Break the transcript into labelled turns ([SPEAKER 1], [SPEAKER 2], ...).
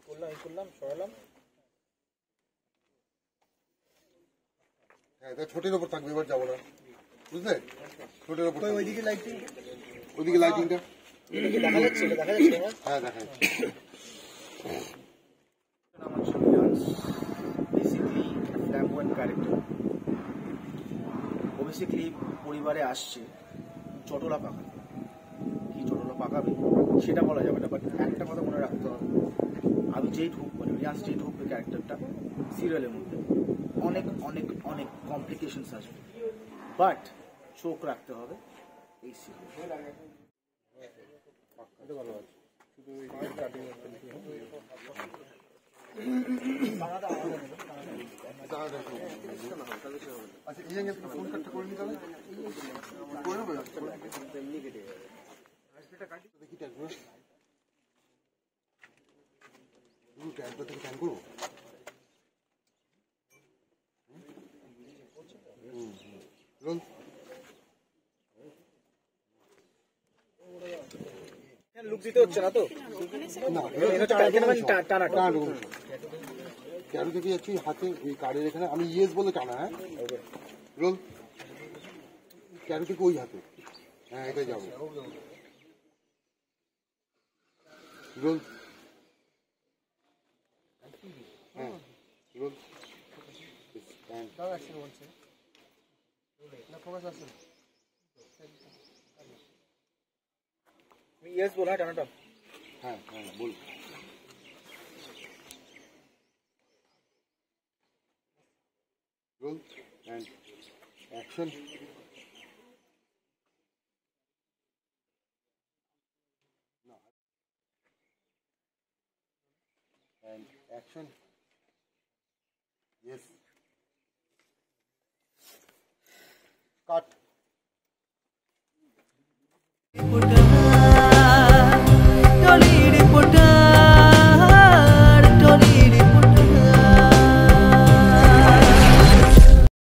[SPEAKER 1] করলাম সরালাম।
[SPEAKER 2] হ্যাঁ, ছোটের ওপর থাকবে, এবার যাবো না, বুঝলে? ছোটের ওপর
[SPEAKER 1] ওইদিকে লাইটিং,
[SPEAKER 2] ওইদিকে লাইটিংটা
[SPEAKER 1] দেখা যাচ্ছে, দেখা যাচ্ছে।
[SPEAKER 2] হ্যাঁ, দেখা যাচ্ছে।
[SPEAKER 1] বেসিক্যালি পরিবারে আসছে চটলা পাকা, কি চটলা পাকাবে সেটা বলা যাবে না, বাট একটা কথা মনে রাখতে হবে, আমি যেই ঢুকবো, রিয়ান্স যেই ঢুকবে ক্যারেক্টারটা সিরিয়ালের মধ্যে অনেক অনেক অনেক কমপ্লিকেশনস আসবে, বাট চোখ রাখতে হবে এই সিরিয়াল।
[SPEAKER 2] আচ্ছা, এই একটু ফোন কাটটা করে নিতে হবে, করে নেবো। দেখি ট্যাগগুলো, ট্যাগটা থেকে ট্যাগ করবো।
[SPEAKER 1] লুক দিতে হচ্ছে না তো, টানা
[SPEAKER 2] কেন থেকে যাচ্ছি হাতে ওই কার্ডের এখানে, আমি ইয়েস বলে টানা। হ্যাঁ, রোল কেন থেকে ওই হাতে, হ্যাঁ এটাই যাবো। রোল, হ্যাঁ রোল,
[SPEAKER 1] ইয়েস বল, হ্যাঁ টানাটা,
[SPEAKER 2] হ্যাঁ হ্যাঁ বল। Roll and action. No. And action. Yes. Cut.